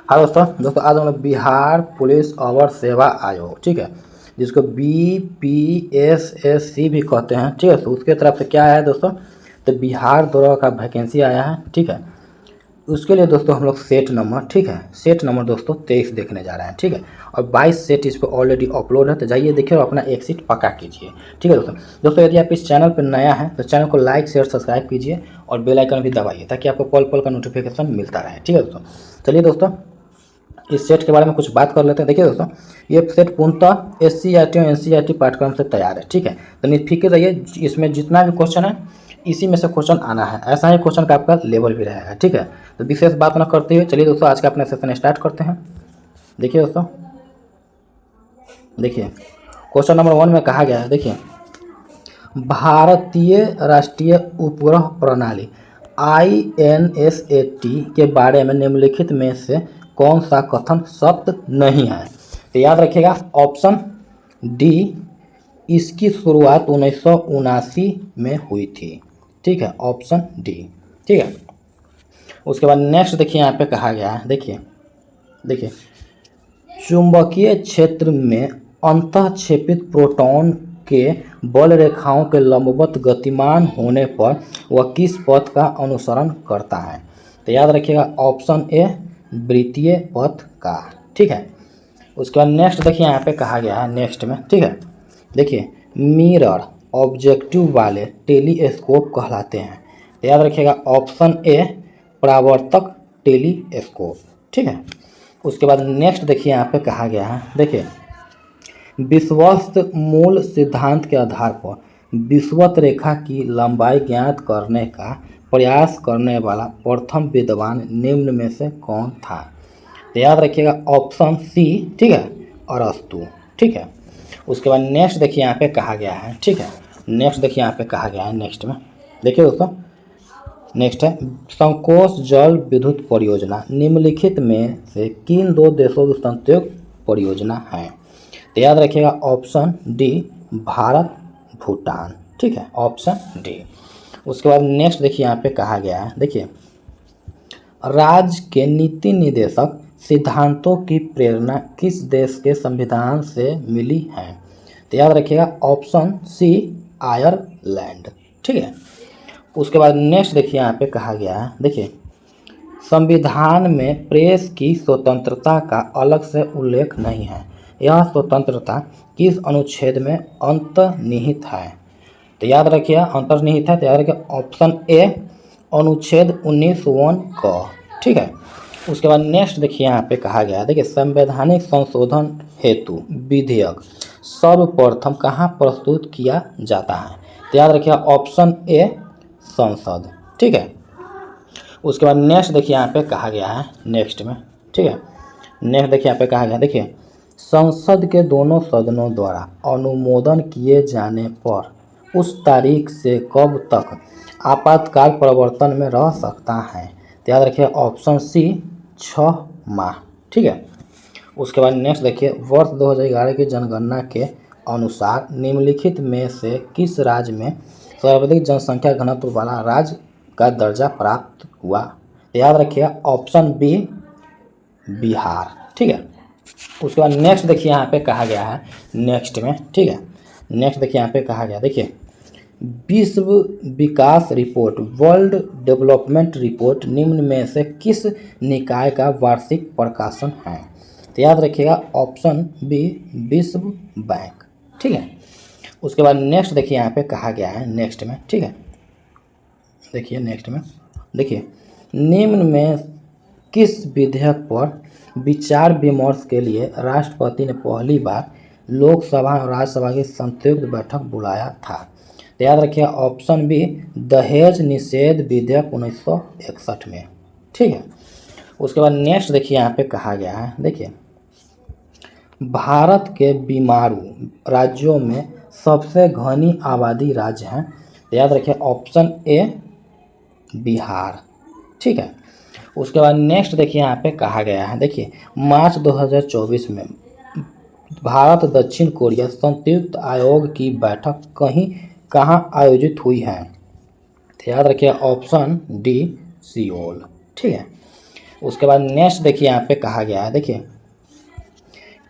हाँ दोस्तों आज हम लोग बिहार पुलिस अवर सेवा आयोग, ठीक है, जिसको BPSSC भी कहते हैं, ठीक है। तो उसके तरफ से क्या है दोस्तों, तो बिहार दौरा का वैकेंसी आया है, ठीक है। उसके लिए दोस्तों हम लोग सेट नंबर, ठीक है, सेट नंबर दोस्तों 23 देखने जा रहे हैं, ठीक है। और 22 सेट इस पर ऑलरेडी अपलोड है, तो जाइए देखिए और अपना एक सीट पक्का कीजिए, ठीक है दोस्तों। यदि आप इस चैनल पर नया है तो चैनल को लाइक शेयर सब्सक्राइब कीजिए और बेल आइकन भी दबाइए ताकि आपको पल पल का नोटिफिकेशन मिलता रहे, ठीक है दोस्तों। चलिए दोस्तों इस सेट के बारे में कुछ बात कर लेते हैं। देखिए दोस्तों, ये सेट पूर्णतः SCERT और NCERT पाठ्यक्रम से तैयार है, ठीक है। तो निश्चित रहिए, इसमें जितना भी क्वेश्चन है इसी में से क्वेश्चन आना है, ऐसा ही क्वेश्चन का आपका लेवल भी रहेगा, ठीक है। तो विशेष बात न करते हुए चलिए दोस्तों आज का अपना सेशन स्टार्ट करते हैं। देखिए दोस्तों, देखिए क्वेश्चन नंबर 1 में कहा गया है, देखिए भारतीय राष्ट्रीय उपग्रह प्रणाली INSAT के बारे में निम्नलिखित में से कौन सा कथन सत्य नहीं है। तो याद रखिएगा ऑप्शन डी, इसकी शुरुआत 1979 में हुई थी, ठीक है, ऑप्शन डी, ठीक है। उसके बाद नेक्स्ट देखिए यहाँ पे कहा गया है, देखिए चुंबकीय क्षेत्र में अंतःक्षेपित प्रोटॉन के बल रेखाओं के लंबवत गतिमान होने पर वह किस पथ का अनुसरण करता है। तो याद रखिएगा ऑप्शन ए, वृत्तीय पथ का, ठीक है। उसके बाद नेक्स्ट देखिए यहाँ पे कहा गया है नेक्स्ट में, ठीक है, देखिए मिरर ऑब्जेक्टिव वाले टेलीस्कोप कहलाते हैं। तो याद रखिएगा ऑप्शन ए, परावर्तक टेलीस्कोप, ठीक है। उसके बाद नेक्स्ट देखिए यहाँ पे कहा गया है, देखिए विषुवत मूल सिद्धांत के आधार पर विषुवत रेखा की लंबाई ज्ञात करने का प्रयास करने वाला प्रथम विद्वान निम्न में से कौन था। तो याद रखिएगा ऑप्शन सी, ठीक है, अरस्तु, ठीक है। उसके बाद नेक्स्ट देखिए यहाँ पे कहा गया है, ठीक है, नेक्स्ट देखिए यहाँ पे कहा गया है नेक्स्ट में, देखिए दोस्तों नेक्स्ट है संकोच जल विद्युत परियोजना निम्नलिखित में से किन दो देशों की संयुक्त परियोजना है। तो याद रखिएगा ऑप्शन डी, भारत भूटान, ठीक है, ऑप्शन डी। उसके बाद नेक्स्ट देखिए यहाँ पे कहा गया है, देखिए राज्य के नीति निदेशक सिद्धांतों की प्रेरणा किस देश के संविधान से मिली है। तो याद रखिएगा ऑप्शन सी, आयरलैंड, ठीक है। उसके बाद नेक्स्ट देखिए यहाँ पे कहा गया है, देखिए संविधान में प्रेस की स्वतंत्रता का अलग से उल्लेख नहीं है, यह स्वतंत्रता किस अनुच्छेद में अंतर्निहित है। तो याद रखिए अंतर्निहित है, तो याद रखिए ऑप्शन ए, अनुच्छेद 19(1) क, ठीक है। उसके बाद नेक्स्ट देखिए यहाँ पे कहा गया है, देखिए संवैधानिक संशोधन हेतु विधेयक सर्वप्रथम कहाँ प्रस्तुत किया जाता है। तो याद रखिए ऑप्शन ए, संसद, ठीक है। उसके बाद नेक्स्ट देखिए यहाँ पे कहा गया है नेक्स्ट में, ठीक है, नेक्स्ट देखिए यहाँ पे कहा गया, देखिए संसद के दोनों सदनों द्वारा अनुमोदन किए जाने पर उस तारीख से कब तक आपातकाल प्रवर्तन में रह सकता है। तो याद रखिए ऑप्शन सी, 6 माह, ठीक है। उसके बाद नेक्स्ट देखिए वर्ष 2011 की जनगणना के अनुसार निम्नलिखित में से किस राज्य में सर्वाधिक जनसंख्या घनत्व वाला राज्य का दर्जा प्राप्त हुआ। तो याद रखिए ऑप्शन बी, बिहार, ठीक है। उसके बाद नेक्स्ट देखिए यहाँ पे कहा गया है नेक्स्ट में, ठीक है, नेक्स्ट देखिए यहाँ पे कहा गया, देखिए विश्व विकास रिपोर्ट वर्ल्ड डेवलपमेंट रिपोर्ट निम्न में से किस निकाय का वार्षिक प्रकाशन है। तो याद रखिएगा ऑप्शन बी, विश्व बैंक, ठीक है। उसके बाद नेक्स्ट देखिए यहाँ पे कहा गया है नेक्स्ट में, ठीक है, देखिए नेक्स्ट में, देखिए निम्न में किस विधेयक पर विचार विमर्श के लिए राष्ट्रपति ने पहली बार लोकसभा और राज्यसभा की संयुक्त बैठक बुलाया था। तो याद रखिए ऑप्शन बी, दहेज निषेध विधेयक 1961 में, ठीक है। उसके बाद नेक्स्ट देखिए यहाँ पे कहा गया है, देखिए भारत के बीमारू राज्यों में सबसे घनी आबादी राज्य हैं। तो याद रखिए ऑप्शन ए, बिहार, ठीक है। उसके बाद नेक्स्ट देखिए यहाँ पे कहा गया है, देखिए मार्च 2024 में भारत दक्षिण कोरिया संयुक्त आयोग की बैठक कहाँ आयोजित हुई है। तो याद रखिए ऑप्शन डी, सियोल, ठीक है। उसके बाद नेक्स्ट देखिए यहाँ पे कहा गया है, देखिए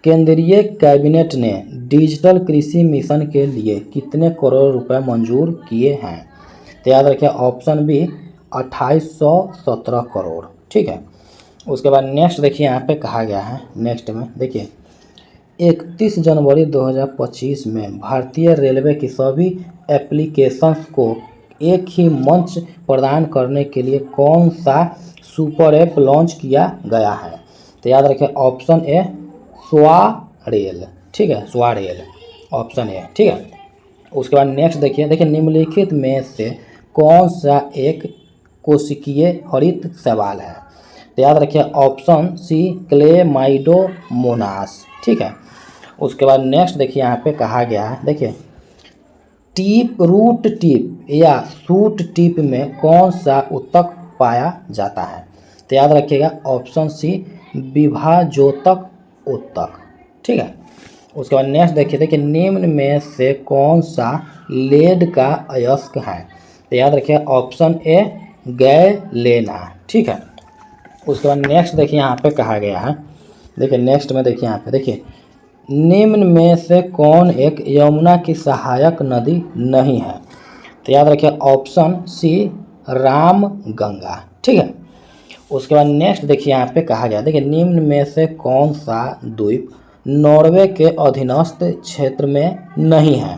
केंद्रीय कैबिनेट ने डिजिटल कृषि मिशन के लिए कितने करोड़ रुपए मंजूर किए हैं? तो याद रखिए ऑप्शन बी 2817 करोड़। ठीक है। उसके बाद नेक्स्ट देखिए यहाँ पे कहा गया है, नेक्स्ट में देखिए 31 जनवरी 2025 में भारतीय रेलवे की सभी एप्लीकेशंस को एक ही मंच प्रदान करने के लिए कौन सा सुपर ऐप लॉन्च किया गया है? तो याद रखिए ऑप्शन ए स्वारेल। ठीक है, स्वारेल ऑप्शन ए। ठीक है। उसके बाद नेक्स्ट देखिए निम्नलिखित में से कौन सा एक कोशिकीय हरित शैवाल है? तो याद रखिए ऑप्शन सी क्लेमाइडोमोनास। ठीक है। उसके बाद नेक्स्ट देखिए यहाँ पे कहा गया है, देखिए रूट टिप या शूट टिप में कौन सा ऊतक पाया जाता है? तो याद रखिएगा ऑप्शन सी विभाजोतक ऊतक। ठीक है। उसके बाद नेक्स्ट देखिए निम्न में से कौन सा लेड का अयस्क है? तो याद रखिए ऑप्शन ए गैलेना। ठीक है। उसके बाद नेक्स्ट देखिए यहाँ पे कहा गया है, देखिए नेक्स्ट में देखिए यहाँ पे देखिए निम्न में से कौन एक यमुना की सहायक नदी नहीं है? तो याद रखिए ऑप्शन सी रामगंगा। ठीक है। उसके बाद नेक्स्ट देखिए यहाँ पे कहा गया, देखिए निम्न में से कौन सा द्वीप नॉर्वे के अधीनस्थ क्षेत्र में नहीं है?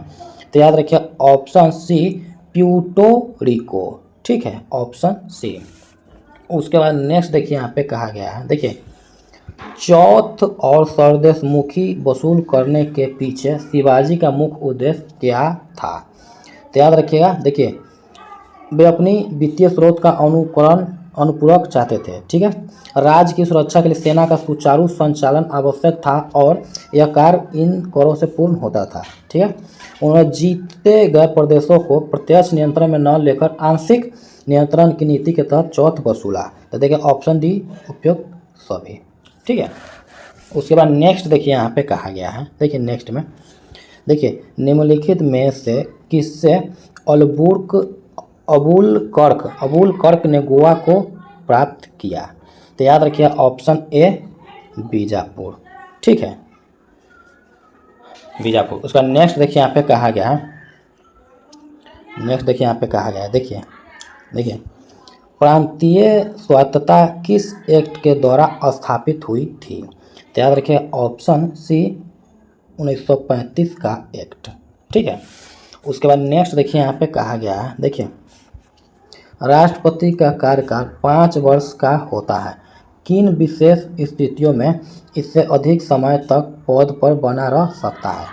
तो याद रखिए ऑप्शन सी प्यूर्टो रिको। ठीक है, ऑप्शन सी। उसके बाद नेक्स्ट देखिए यहाँ पे कहा गया है, देखिए चौथ और सरदेशमुखी वसूल करने के पीछे शिवाजी का मुख्य उद्देश्य क्या था? तो याद रखिएगा, देखिए वे अपनी वित्तीय स्रोत का अनुपूरक चाहते थे। ठीक है। राज्य की सुरक्षा के लिए सेना का सुचारू संचालन आवश्यक था और यह कार्य इन करों से पूर्ण होता था। ठीक है। उन्होंने जीते गए प्रदेशों को प्रत्यक्ष नियंत्रण में न लेकर आंशिक नियंत्रण की नीति के तहत चौथ वसूला। तो देखिए ऑप्शन डी उपयुक्त सभी। ठीक है। उसके बाद नेक्स्ट देखिए यहाँ पे कहा गया है, देखिए नेक्स्ट में देखिए निम्नलिखित में से किससे अबुल कर्क ने गोवा को प्राप्त किया? तो याद रखिए ऑप्शन ए बीजापुर। ठीक है, बीजापुर। उसका नेक्स्ट देखिए यहाँ पे कहा गया है, नेक्स्ट देखिए यहाँ पे कहा गया है, देखिए प्रांतीय स्वायत्तता किस एक्ट के द्वारा स्थापित हुई थी? तो याद रखिए ऑप्शन सी 1935 का एक्ट। ठीक है। उसके बाद नेक्स्ट देखिए यहाँ पे कहा गया है, देखिए राष्ट्रपति का कार्यकाल 5 वर्ष का होता है। किन विशेष स्थितियों में इससे अधिक समय तक पद पर बना रह सकता है?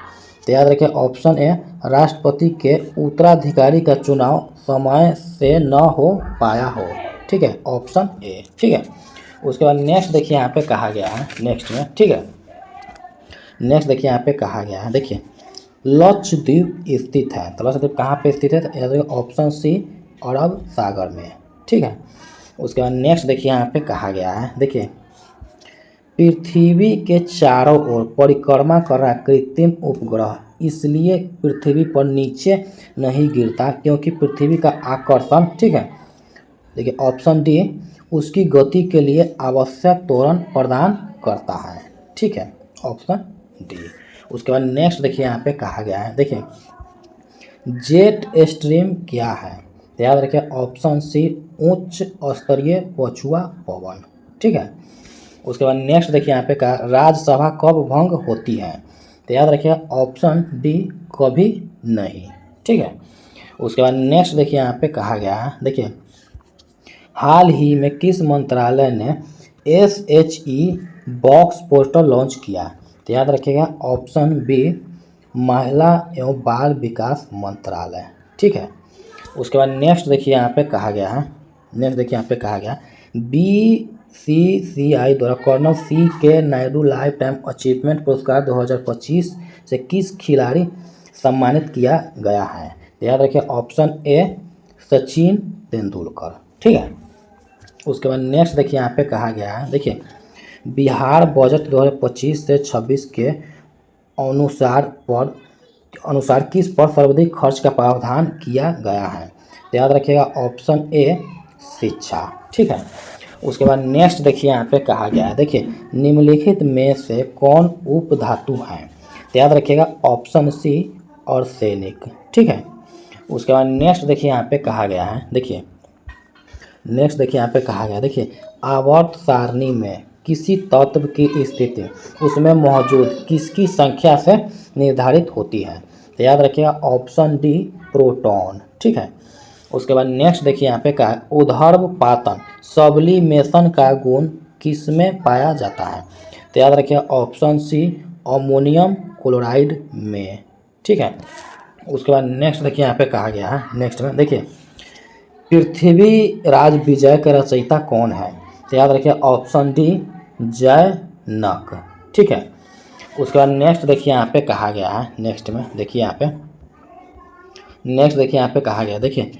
तो याद रखिए ऑप्शन ए राष्ट्रपति के उत्तराधिकारी का चुनाव समय से न हो पाया हो। ठीक है, ऑप्शन ए। ठीक है। उसके बाद नेक्स्ट देखिए यहाँ पे कहा गया है, नेक्स्ट में ठीक है, नेक्स्ट देखिए यहाँ पे कहा गया है, देखिए लक्षद्वीप स्थित है। तो लक्षद्वीप कहाँ पे स्थित है? तो याद रखिए ऑप्शन सी अरब सागर में। ठीक है। उसके बाद नेक्स्ट देखिए यहाँ पे कहा गया है, देखिए पृथ्वी के चारों ओर परिक्रमा कर रहा कृत्रिम उपग्रह इसलिए पृथ्वी पर नीचे नहीं गिरता क्योंकि पृथ्वी का आकर्षण, ठीक है, देखिए ऑप्शन डी उसकी गति के लिए आवश्यक त्वरण प्रदान करता है। ठीक है, ऑप्शन डी। उसके बाद नेक्स्ट देखिए यहाँ पे कहा गया है, देखिए जेट स्ट्रीम क्या है? तो याद रखिए ऑप्शन सी उच्च स्तरीय पछुआ पवन। ठीक है। उसके बाद नेक्स्ट देखिए यहाँ पे कहा राज्यसभा कब भंग होती है? तो याद रखिए ऑप्शन डी कभी नहीं। ठीक है। उसके बाद नेक्स्ट देखिए यहाँ पे कहा गया है, देखिए हाल ही में किस मंत्रालय ने SHE बॉक्स पोर्टल लॉन्च किया? तो याद रखिएगा ऑप्शन बी महिला एवं बाल विकास मंत्रालय। ठीक है। उसके बाद नेक्स्ट देखिए यहाँ पे कहा गया है, नेक्स्ट देखिए यहाँ पे कहा गया BCCI द्वारा colonel CK Naidu lifetime achievement पुरस्कार 2025 से किस खिलाड़ी सम्मानित किया गया है? तो याद रखिए ऑप्शन ए सचिन तेंदुलकर। ठीक है। उसके बाद नेक्स्ट देखिए यहाँ पे कहा गया है, देखिए बिहार बजट 2025 से 26 के अनुसार किस पर सर्वाधिक खर्च का प्रावधान किया गया है? तो याद रखिएगा ऑप्शन ए शिक्षा। ठीक है। उसके बाद नेक्स्ट देखिए यहाँ पे कहा गया है, देखिए निम्नलिखित में से कौन उपधातु है। तो याद रखिएगा ऑप्शन सी और सैनिक, ठीक है। उसके बाद नेक्स्ट देखिए यहाँ पे कहा गया है, देखिए नेक्स्ट देखिए यहाँ पे कहा गया है, देखिए आवर्त सारणी में किसी तत्व की स्थिति उसमें मौजूद किसकी संख्या से निर्धारित होती है। तो याद रखिएगा ऑप्शन डी प्रोटॉन, ठीक है। उसके बाद नेक्स्ट देखिए यहाँ पे कहा है ऊर्ध्वपातन सब्लिमेशन का गुण किसमें पाया जाता है। तो याद रखिएगा ऑप्शन सी अमोनियम क्लोराइड में, ठीक है। उसके बाद नेक्स्ट देखिए यहाँ पे कहा गया है, नेक्स्ट में देखिए पृथ्वी राज विजय का रचयिता कौन है। तो याद रखिए ऑप्शन डी जयनक, ठीक है। उसके बाद नेक्स्ट देखिए यहाँ पे कहा गया है, नेक्स्ट में देखिए यहाँ पे नेक्स्ट देखिए यहाँ पे कहा गया, देखिए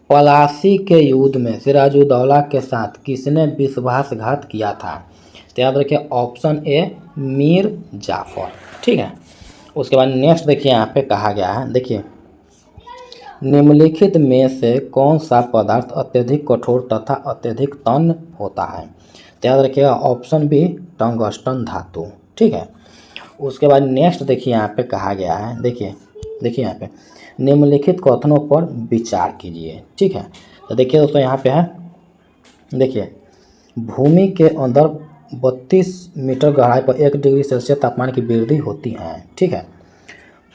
पलासी के युद्ध में सिराजुद्दौला के साथ किसने विश्वासघात किया था। तो याद रखिए ऑप्शन ए मीर जाफर, ठीक है। उसके बाद नेक्स्ट देखिए यहाँ पे कहा गया है, देखिए निम्नलिखित में से कौन सा पदार्थ अत्यधिक कठोर तथा अत्यधिक तन्य होता है। तो याद रखिएगा ऑप्शन बी टंगस्टन धातु, ठीक है। उसके बाद नेक्स्ट देखिए यहाँ पे कहा गया है, देखिए यहाँ पे निम्नलिखित कथनों पर विचार कीजिए, ठीक है। तो देखिए दोस्तों यहाँ पे है, देखिए भूमि के अंदर 32 मीटर गहराई पर 1 डिग्री सेल्सियस तापमान की वृद्धि होती है, ठीक है।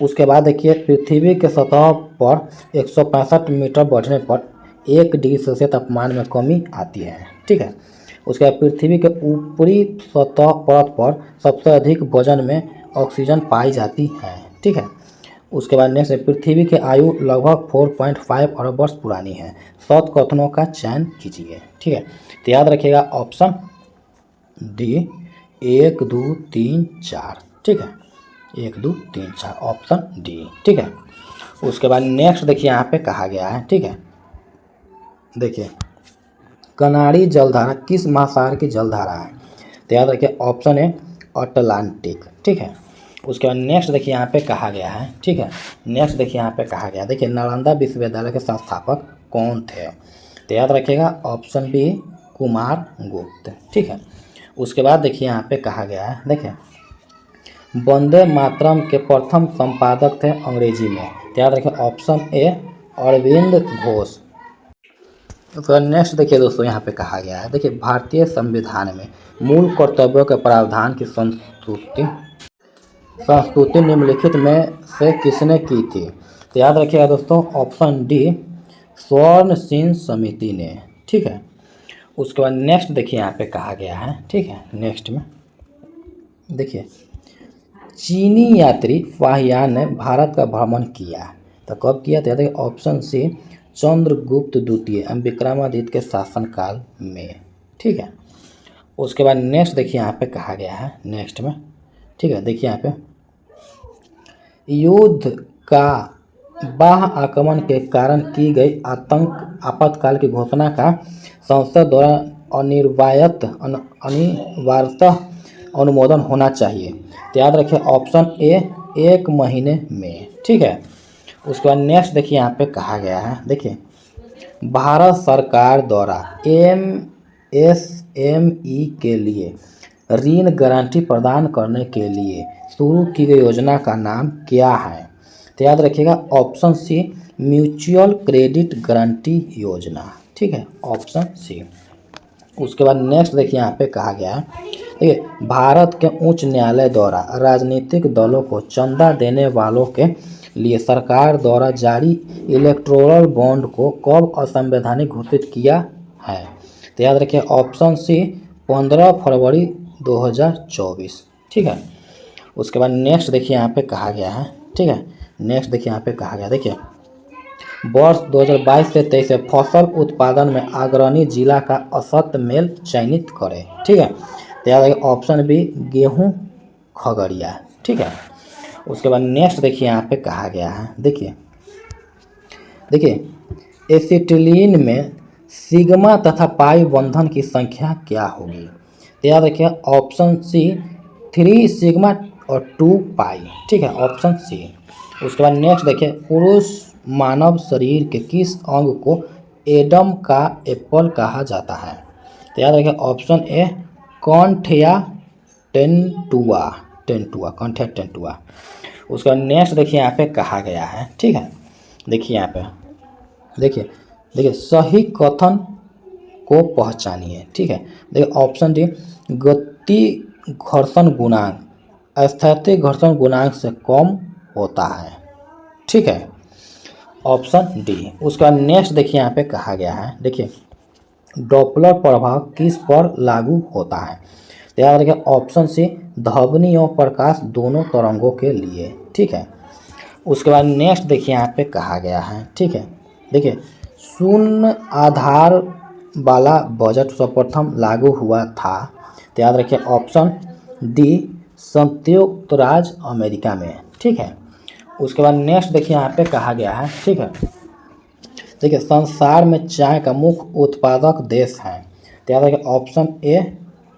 उसके बाद देखिए पृथ्वी के सतह पर 165 मीटर बढ़ने पर 1 डिग्री सेल्सियस तापमान में कमी आती है, ठीक है। उसके बाद पृथ्वी के ऊपरी सतह परत पर सबसे अधिक वजन में ऑक्सीजन पाई जाती है, ठीक है। उसके बाद नेक्स्ट पृथ्वी की आयु लगभग 4.5 अरब वर्ष पुरानी है। 7 कथनों का चयन कीजिए, ठीक है। तो याद रखिएगा ऑप्शन डी 1 2 3 4, ठीक है। 1 2 3 4 ऑप्शन डी, ठीक है। उसके बाद नेक्स्ट देखिए यहाँ पे कहा गया है, ठीक है। देखिए कनारी जलधारा किस महासागर की जलधारा है। तो याद रखिए ऑप्शन ए अटलांटिक, ठीक है। उसके बाद नेक्स्ट देखिए यहाँ पे कहा गया है, ठीक है। नेक्स्ट देखिए यहाँ पे कहा गया, देखिए नालंदा विश्वविद्यालय के संस्थापक कौन थे। तो याद रखिएगा ऑप्शन बी कुमार गुप्त, ठीक है। उसके बाद देखिए यहाँ पे कहा गया है, देखिए वंदे मातरम के प्रथम संपादक थे अंग्रेजी में। तो याद रखिए ऑप्शन ए अरविंद घोष। तो नेक्स्ट देखिए दोस्तों यहाँ पे कहा गया है, देखिए भारतीय संविधान में मूल कर्तव्यों के प्रावधान की संस्तुति निम्नलिखित में से किसने की थी। तो याद रखिएगा दोस्तों ऑप्शन डी स्वर्ण सिंह समिति ने, ठीक है। उसके बाद नेक्स्ट देखिए यहाँ पे कहा गया है, ठीक है। नेक्स्ट में देखिए चीनी यात्री फाहियान ने भारत का भ्रमण किया, तो कब किया। तो देखिए ऑप्शन सी चंद्रगुप्त द्वितीय विक्रमादित्य के शासनकाल में, ठीक है। उसके बाद नेक्स्ट देखिए यहाँ पे कहा गया है, नेक्स्ट में, ठीक है। देखिए यहाँ पे युद्ध का बाह्य आक्रमण के कारण की गई आपातकाल की घोषणा का संसद द्वारा अनिवार्यतः अनुमोदन होना चाहिए। तो याद रखिए ऑप्शन ए 1 महीने में, ठीक है। उसके बाद नेक्स्ट देखिए यहाँ पे कहा गया है, देखिए भारत सरकार द्वारा MSME के लिए ऋण गारंटी प्रदान करने के लिए शुरू की गई योजना का नाम क्या है। तो याद रखिएगा option C mutual credit guarantee योजना, ठीक है। Option C. उसके बाद नेक्स्ट देखिए यहाँ पे कहा गया है, देखिए भारत के उच्च न्यायालय द्वारा राजनीतिक दलों को चंदा देने वालों के लिए सरकार द्वारा जारी इलेक्टोरल बॉन्ड को कब असंवैधानिक घोषित किया है। तो याद रखिए ऑप्शन सी 15 फरवरी 2024, ठीक है। उसके बाद नेक्स्ट देखिए यहाँ पे कहा गया है, ठीक है। नेक्स्ट देखिए यहाँ पे कहा गया, देखिए वर्ष 2022 से 23 से फसल उत्पादन में अग्रणी जिला का असत मेल चयनित करें, ठीक है। तो याद रखिए ऑप्शन बी गेहूं खगड़िया, ठीक है। उसके बाद नेक्स्ट देखिए यहाँ पे कहा गया है, देखिए एसिटिलीन में सिग्मा तथा पाई बंधन की संख्या क्या होगी। तो याद रखिए ऑप्शन सी 3 सिग्मा और 2 पाई, ठीक है। Option C. उसके बाद नेक्स्ट देखिए पुरुष मानव शरीर के किस अंग को एडम का एप्पल कहा जाता है। तो याद रखिए ऑप्शन ए कंठ या टेंटुआ, टेंटुआ, कंठ या टेंटुआ। उसका नेक्स्ट देखिए यहाँ पे कहा गया है, ठीक है, देखिए यहाँ पे देखिए देखिए सही कथन को पहचानिए, ठीक है। देखिए ऑप्शन डी गति घर्षण गुणांक स्थैतिक घर्षण गुणांक से कम होता है, ठीक है, ऑप्शन डी। उसका नेक्स्ट देखिए यहाँ पे कहा गया है, देखिए डॉपलर प्रभाव किस पर लागू होता है। तो याद रखिए ऑप्शन सी ध्वनि और प्रकाश दोनों तरंगों के लिए, ठीक है। उसके बाद नेक्स्ट देखिए यहाँ पे कहा गया है, ठीक है, देखिए शून्य आधार वाला बजट सर्वप्रथम लागू हुआ था। तो याद रखिए ऑप्शन डी संयुक्त राज्य अमेरिका में, ठीक है। उसके बाद नेक्स्ट देखिए यहाँ पे कहा गया है, ठीक है, देखिए संसार में चाय का मुख्य उत्पादक देश है। तो याद रखिए ऑप्शन ए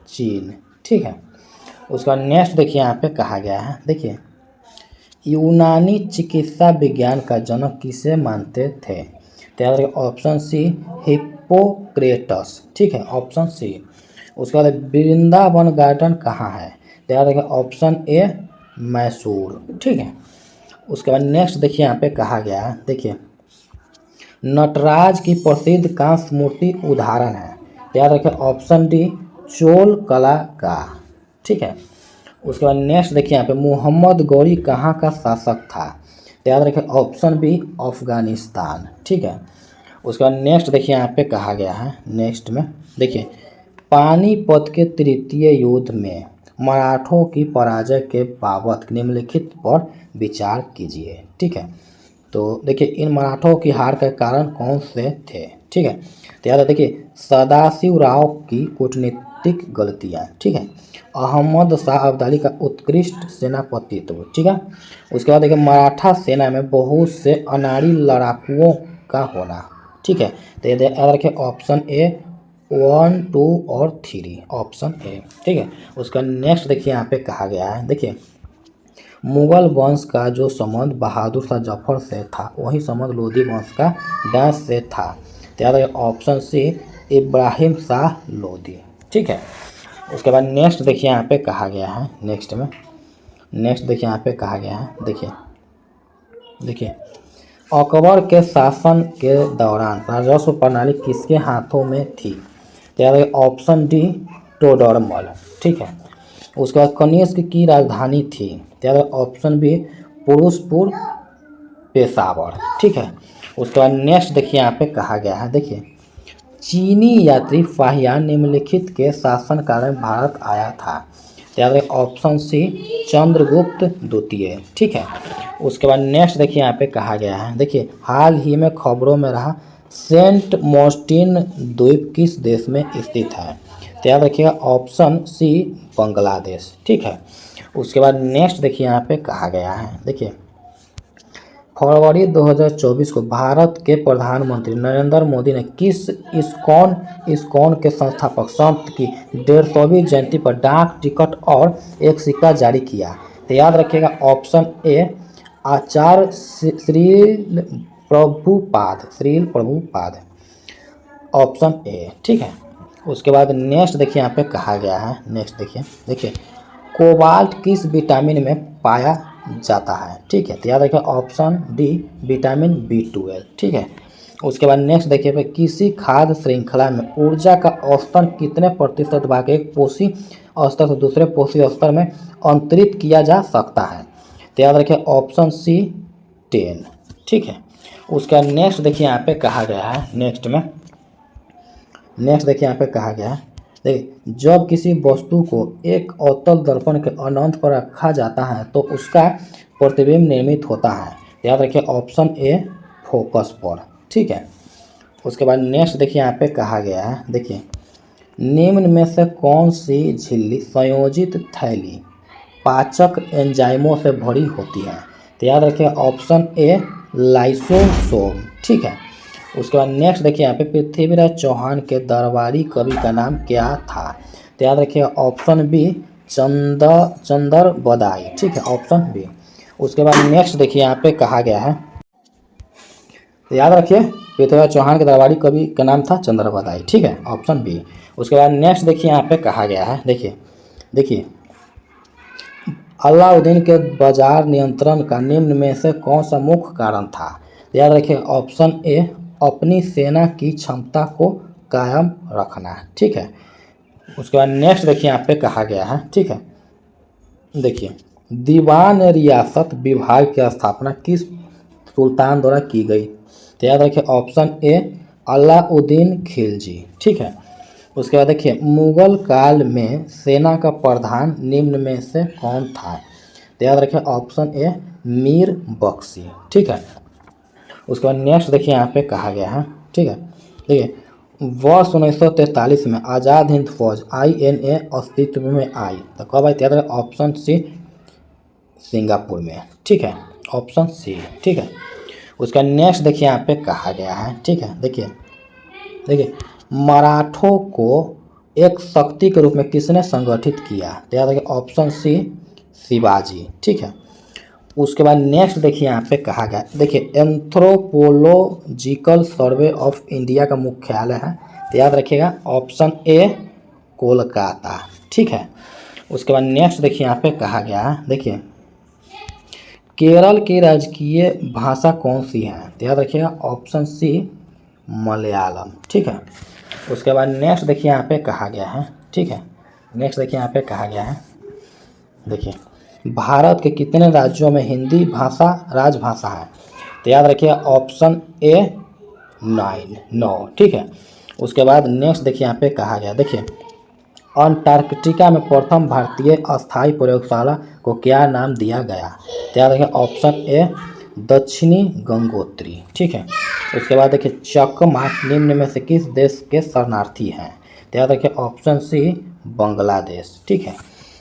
चीन, ठीक है। उसका नेक्स्ट देखिए यहाँ पे कहा गया है, देखिए यूनानी चिकित्सा विज्ञान का जनक किसे मानते थे। तो याद रखिए ऑप्शन सी हिप्पोक्रेटस, ठीक है, ऑप्शन सी। उसके बाद वृंदावन गार्डन कहाँ है। तो याद रखिए ऑप्शन ए मैसूर, ठीक है। उसके बाद नेक्स्ट देखिए यहाँ पे कहा गया है, देखिए नटराज की प्रसिद्ध कांस्य मूर्ति उदाहरण है। तो याद रखिए ऑप्शन डी चोल कला का, ठीक है। उसके बाद नेक्स्ट देखिए यहाँ पे मोहम्मद गौरी कहाँ का शासक था। तो याद रखिए ऑप्शन बी अफगानिस्तान, ठीक है। उसके बाद नेक्स्ट देखिए यहाँ पे कहा गया है, नेक्स्ट में देखिए पानीपत के तृतीय युद्ध में मराठों की पराजय के बाबत निम्नलिखित पर विचार कीजिए, ठीक है। तो देखिए इन मराठों की हार के कारण कौन से थे, ठीक है। तो याद है देखिए सदाशिव राव की कूटनीतिक गलतियाँ, ठीक है, अहमद शाह अब्दाली का उत्कृष्ट सेनापतित्व, ठीक है। उसके बाद देखिए मराठा सेना में बहुत से अनाड़ी लड़ाकुओं का होना, ठीक है। तो याद रखिए ऑप्शन ए 1, 2 और 3, ऑप्शन ए, ठीक है। उसका नेक्स्ट देखिए यहाँ पे कहा गया है, देखिए मुगल वंश का जो संबंध बहादुर शाह जफर से था वही संबंध लोधी वंश का डैश से था। तो याद रखिए ऑप्शन सी इब्राहिम शाह लोधी, ठीक है। उसके बाद नेक्स्ट देखिए यहाँ पे कहा गया है, नेक्स्ट देखिए यहाँ पे कहा गया है, देखिए अकबर के शासन के दौरान राजस्व प्रणाली किसके हाथों में थी। तो याद रखिए ऑप्शन डी टोडरमल, ठीक है। उसके बाद कनिष्क की राजधानी थी। तो याद रखिए ऑप्शन बी पुरुषपुर पेशावर, ठीक है। उसके बाद नेक्स्ट देखिए यहाँ पे कहा गया है, देखिए चीनी यात्री फाहियान निम्नलिखित के शासन कारण भारत आया था। तो याद रखिए ऑप्शन सी चंद्रगुप्त द्वितीय, ठीक है। उसके बाद नेक्स्ट देखिए यहाँ पे कहा गया है, देखिए हाल ही में खबरों में रहा सेंट मॉर्टिन द्वीप किस देश में स्थित है। तो याद रखिएगा ऑप्शन सी बांग्लादेश, ठीक है। उसके बाद नेक्स्ट देखिए यहाँ पे कहा गया है, देखिए फरवरी 2024 को भारत के प्रधानमंत्री नरेंद्र मोदी ने किस इस्कॉन के संस्थापक संत की 150वीं जयंती पर डाक टिकट और एक सिक्का जारी किया। तो याद रखिएगा option A Acharya Srila Prabhupada, option A, ठीक है। उसके बाद नेक्स्ट देखिए यहाँ पे कहा गया है, नेक्स्ट देखिए कोबाल्ट किस विटामिन में पाया जाता है, ठीक है। तो याद रखिए ऑप्शन डी विटामिन B12, ठीक है। उसके बाद नेक्स्ट देखिए किसी खाद्य श्रृंखला में ऊर्जा का औसतन कितने प्रतिशत भाग एक पोषी स्तर से दूसरे पोषी स्तर में अंतरित किया जा सकता है। तो याद रखिए ऑप्शन सी 10, ठीक है। उसका नेक्स्ट देखिए यहाँ पे कहा गया है, नेक्स्ट देखिए यहाँ पे कहा गया है, देखिए जब किसी वस्तु को एक अवतल दर्पण के अनंत पर रखा जाता है तो उसका प्रतिबिंब निर्मित होता है। याद रखिए ऑप्शन ए फोकस पर, ठीक है। उसके बाद नेक्स्ट देखिए यहाँ पे कहा गया है, देखिए निम्न में से कौन सी झिल्ली संयोजित थैली पाचक एंजाइमों से भरी होती है। तो याद रखिए ऑप्शन ए लाइसोसोम, ठीक है। उसके बाद नेक्स्ट देखिए यहाँ पे पृथ्वीराज चौहान के दरबारी कवि का नाम क्या था। तो याद रखिए ऑप्शन बी चंदर बदाई, ठीक है, ऑप्शन बी। उसके बाद नेक्स्ट देखिए यहाँ पे कहा गया है, तो याद रखिए पृथ्वीराज चौहान के दरबारी कवि का नाम था चंद्रबदाई। ठीक है, ऑप्शन बी। उसके बाद नेक्स्ट देखिए यहाँ पे कहा गया है, देखिए अलाउद्दीन के बाजार नियंत्रण का निम्न में से कौन सा मुख्य कारण था? याद रखिए ऑप्शन ए अपनी सेना की क्षमता को कायम रखना। ठीक है, उसके बाद नेक्स्ट देखिए यहाँ पे कहा गया है, ठीक है, देखिए दीवान रियासत विभाग की स्थापना किस सुल्तान द्वारा की गई? तो याद रखिए ऑप्शन ए अलाउद्दीन खिलजी। ठीक है, उसके बाद देखिए मुगल काल में सेना का प्रधान निम्न में से कौन था? तो याद रखिए ऑप्शन ए मीर बख्शी। ठीक है, उसके बाद नेक्स्ट देखिए यहाँ पे कहा गया है, ठीक है, देखिए वर्ष 1943 में आज़ाद हिंद फौज INA अस्तित्व में आई, तो कब आई? याद रखिए ऑप्शन सी सिंगापुर में। ठीक है, ऑप्शन सी। ठीक है, उसका नेक्स्ट देखिए यहाँ पे कहा गया है, ठीक है, देखिए मराठों को एक शक्ति के रूप में किसने संगठित किया? तो याद रखिए ऑप्शन सी शिवाजी। ठीक है, उसके बाद नेक्स्ट देखिए यहाँ पे कहा गया, देखिए एंथ्रोपोलॉजिकल सर्वे ऑफ इंडिया का मुख्यालय है, तो याद रखिएगा ऑप्शन ए कोलकाता। ठीक है, उसके बाद नेक्स्ट देखिए यहाँ पे कहा गया है, देखिए केरल की राजकीय भाषा कौन सी है? तो याद रखिएगा ऑप्शन सी मलयालम। ठीक है, उसके बाद नेक्स्ट देखिए यहाँ पे कहा गया है, ठीक है, नेक्स्ट देखिए यहाँ पे कहा गया है, देखिए भारत के कितने राज्यों में हिंदी भाषा राजभाषा है? तो याद रखिए ऑप्शन ए 9। ठीक है, उसके बाद नेक्स्ट देखिए यहाँ पे कहा गया, देखिए अंटार्कटिका में प्रथम भारतीय अस्थायी प्रयोगशाला को क्या नाम दिया गया? तो याद रखिए ऑप्शन ए दक्षिणी गंगोत्री। ठीक है, उसके बाद देखिए चकमा निम्न में से किस देश के शरणार्थी हैं? तो याद रखिए ऑप्शन सी बांग्लादेश। ठीक है,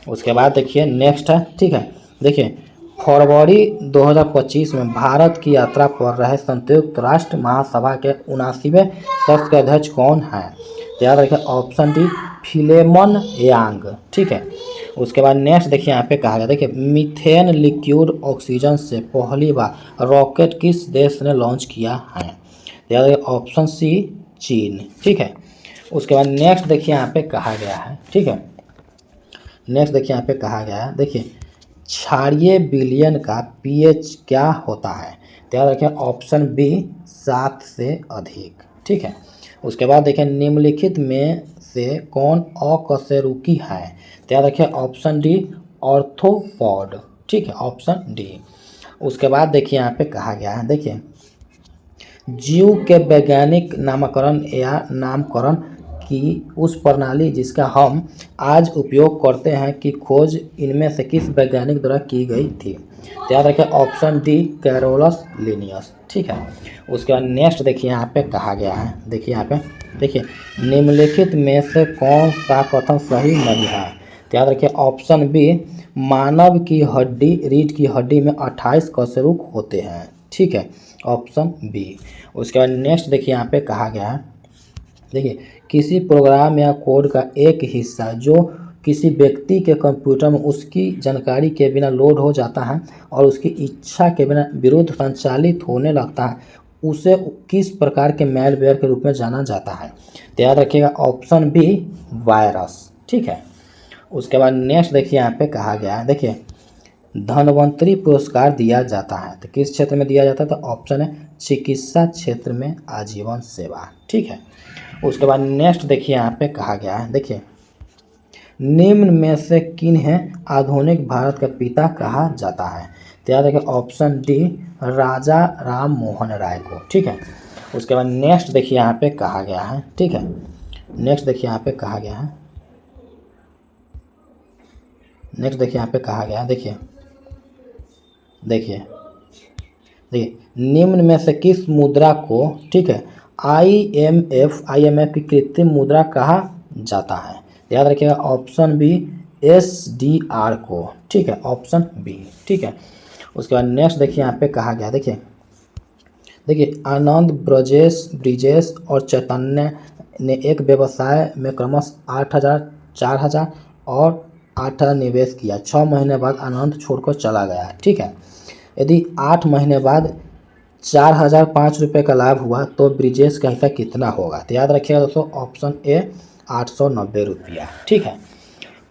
उसके बाद देखिए नेक्स्ट है, ठीक है, देखिए फरवरी 2025 में भारत की यात्रा पर रहे संयुक्त राष्ट्र महासभा के 79वें सत्र के अध्यक्ष कौन हैं? तो याद रखिए ऑप्शन डी फिलेमन यांग। ठीक है, उसके बाद नेक्स्ट देखिए यहाँ पे कहा गया, देखिए मीथेन लिक्विड ऑक्सीजन से पहली बार रॉकेट किस देश ने लॉन्च किया है? तो याद रखिए ऑप्शन सी चीन। ठीक है, उसके बाद नेक्स्ट देखिए यहाँ पे कहा गया है, ठीक है, नेक्स्ट देखिए यहाँ पे कहा गया है, देखिए क्षारीय विलयन का pH क्या होता है? तो याद रखिए ऑप्शन बी 7 से अधिक। ठीक है, उसके बाद देखिए निम्नलिखित में से कौन अकशेरुकी है? तो याद रखिए ऑप्शन डी ऑर्थोपॉड। ठीक है, ऑप्शन डी। उसके बाद देखिए यहाँ पे कहा गया है, देखिए जीव के वैज्ञानिक नामकरण या नामकरण की उस प्रणाली जिसका हम आज उपयोग करते हैं की खोज इनमें से किस वैज्ञानिक द्वारा की गई थी? तो याद रखिए ऑप्शन डी कैरोलस लिनियस। ठीक है, उसके बाद नेक्स्ट देखिए यहाँ पे कहा गया है, देखिए यहाँ पे देखिए निम्नलिखित में से कौन सा कथन सही नहीं है? तो याद रखिए ऑप्शन बी मानव की हड्डी रीढ़ की हड्डी में 28 कशेरुक होते हैं। ठीक है, ऑप्शन बी। उसके बाद नेक्स्ट देखिए यहाँ पे कहा गया है, देखिए किसी प्रोग्राम या कोड का एक हिस्सा जो किसी व्यक्ति के कंप्यूटर में उसकी जानकारी के बिना लोड हो जाता है और उसकी इच्छा के बिना विरुद्ध संचालित होने लगता है, उसे किस प्रकार के मैलवेयर के रूप में जाना जाता है? तो याद रखिएगा ऑप्शन बी वायरस। ठीक है, उसके बाद नेक्स्ट देखिए यहाँ पे कहा गया है, देखिए धन्वंतरी पुरस्कार दिया जाता है, तो किस क्षेत्र में दिया जाता है? तो ऑप्शन है चिकित्सा क्षेत्र में आजीवन सेवा। ठीक है, उसके बाद नेक्स्ट देखिए यहाँ पे कहा गया है, देखिए निम्न में से किन्हें आधुनिक भारत का पिता कहा जाता है? तो याद रखिए ऑप्शन डी राजा राम मोहन राय को। ठीक है, उसके बाद नेक्स्ट देखिए यहाँ पे कहा गया है, ठीक है, नेक्स्ट देखिए यहाँ पे कहा गया है, नेक्स्ट देखिए यहाँ पे कहा गया है, देखिए देखिए देखिए निम्न में से किस मुद्रा को, ठीक है, IMF की कृत्रिम मुद्रा कहा जाता है? याद रखिएगा ऑप्शन बी SDR को। ठीक है, ऑप्शन बी। ठीक है, उसके बाद नेक्स्ट देखिए यहाँ पे कहा गया, देखिए आनंद ब्रिजेश और चैतन्य ने एक व्यवसाय में क्रमशः 8,000 4,000 और 8,000 निवेश किया। 6 महीने बाद आनंद छोड़कर चला गया। ठीक है, यदि 8 महीने बाद 4,005 रुपये का लाभ हुआ तो ब्रिजेश का हिस्सा कितना होगा। तो याद रखिएगा दोस्तों ऑप्शन ए 890 रुपया। ठीक है।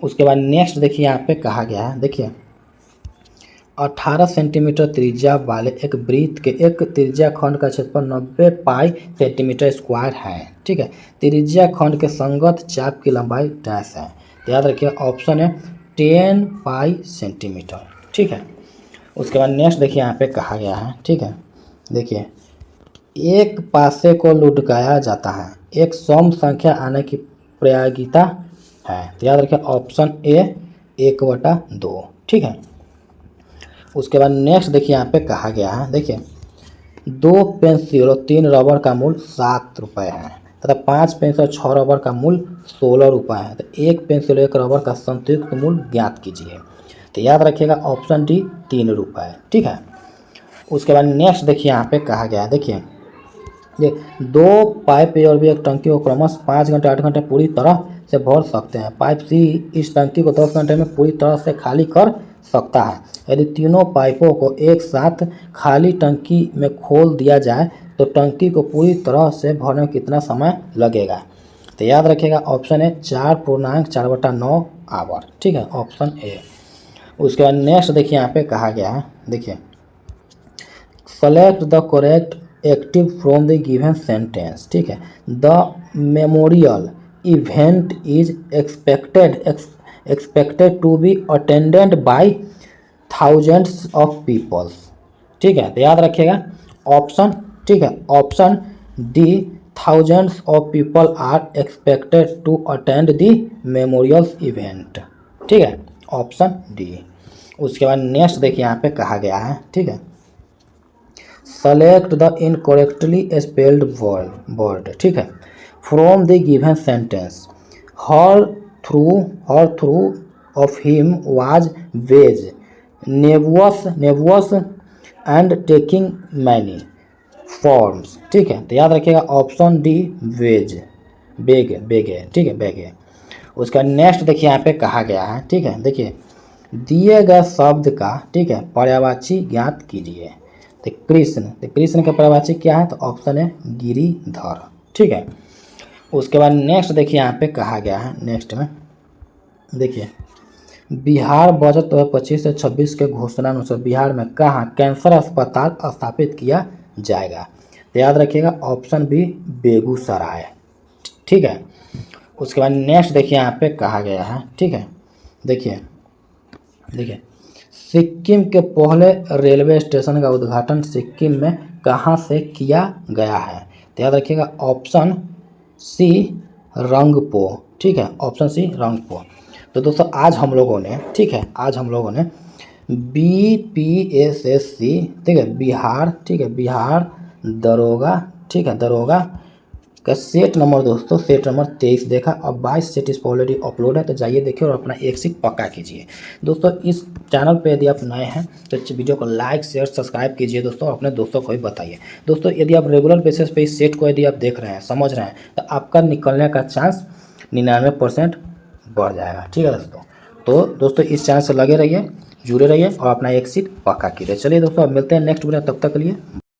उसके बाद नेक्स्ट देखिए यहाँ पे कहा गया है, देखिए 18 सेंटीमीटर त्रिज्या वाले एक वृत्त के एक त्रिज्या खंड का क्षेत्रफल 90 पाई सेंटीमीटर स्क्वायर है। ठीक है। त्रिज्या खंड के संगत चाप की लंबाई डैश है। तो याद रखिए ऑप्शन है 10 पाई सेंटीमीटर। ठीक है। उसके बाद नेक्स्ट देखिए यहाँ पे कहा गया है, ठीक है, देखिए एक पासे को लुढ़काया जाता है, एक सम संख्या आने की प्रायोगिकता है। तो याद रखिए ऑप्शन ए 1/2। ठीक है। उसके बाद नेक्स्ट देखिए यहाँ पे कहा गया है, देखिए 2 पेंसिल और 3 रबर का मूल्य 7 रुपये है तथा 5 पेंसिल और 6 रबर का मूल्य 16 रुपये है। तो 1 पेंसिल और 1 रबर का संयुक्त मूल्य ज्ञात कीजिए। तो याद रखिएगा ऑप्शन डी 3 रुपये। ठीक है। उसके बाद नेक्स्ट देखिए यहाँ पे कहा गया है, देखिए ये 2 पाइप ए और बी एक टंकी को क्रमशः 5 घंटे 8 घंटे पूरी तरह से भर सकते हैं। पाइप सी इस टंकी को 10 घंटे में पूरी तरह से खाली कर सकता है। यदि तीनों पाइपों को एक साथ खाली टंकी में खोल दिया जाए तो टंकी को पूरी तरह से भरने में कितना समय लगेगा। तो याद रखिएगा ऑप्शन है 4.4/9 आवर। ठीक है, ऑप्शन ए। उसके बाद नेक्स्ट देखिए यहाँ पे कहा गया है, देखिए select the correct active from the given sentence. ठीक है। The memorial event is expected to be attended by thousands of peoples. ठीक है। तो याद रखिएगा ऑप्शन, ठीक है, option D thousands of people are expected to attend the memorial event. ठीक है, ऑप्शन डी। उसके बाद नेक्स्ट देखिए यहाँ पे कहा गया है, ठीक है, select the incorrectly spelled word. ठीक है, from the given sentence her through of him was vague nebulous and taking many forms. ठीक है। तो याद रखिएगा ऑप्शन डी वेज, बेग है। ठीक है, बेग है। उसका नेक्स्ट देखिए यहाँ पे कहा गया है, ठीक है, देखिए दिए गए शब्द का, ठीक है, पर्यायवाची ज्ञात कीजिए। तो कृष्ण का पर्यायवाची क्या है, तो ऑप्शन है गिरिधर। ठीक है। उसके बाद नेक्स्ट देखिए यहाँ पे कहा गया है, नेक्स्ट में देखिए बिहार बजट 2025 से 26 के घोषणा अनुसार बिहार में कहाँ कैंसर अस्पताल स्थापित किया जाएगा। तो याद रखिएगा ऑप्शन बी बेगूसराय। ठीक है। उसके बाद नेक्स्ट देखिए यहाँ पे कहा गया है, ठीक है, देखिए सिक्किम के पहले रेलवे स्टेशन का उद्घाटन सिक्किम में कहाँ से किया गया है। तो याद रखिएगा ऑप्शन सी रंगपो। ठीक है, ऑप्शन सी रंगपो। तो दोस्तों आज हम लोगों ने, ठीक है, आज हम लोगों ने BPSSC, ठीक है, बिहार, ठीक है, बिहार दरोगा, ठीक है, दरोगा का सेट नंबर, दोस्तों सेट नंबर 23 देखा। अब 22 सेट इस पर ऑलरेडी अपलोड है, तो जाइए देखिए और अपना एक सीट पक्का कीजिए। दोस्तों इस चैनल पे यदि आप नए हैं तो इस वीडियो को लाइक शेयर सब्सक्राइब कीजिए दोस्तों, और अपने दोस्तों को भी बताइए। दोस्तों यदि आप रेगुलर बेसिस पे इस सेट को यदि आप देख रहे हैं, समझ रहे हैं, तो आपका निकलने का चांस 99% बढ़ जाएगा। ठीक है दोस्तों। तो दोस्तों इस चैनल से लगे रहिए, जुड़े रहिए और अपना एक सीट पक्का कीजिए। चलिए दोस्तों अब मिलते हैं नेक्स्ट वीडियो, तब तक के लिए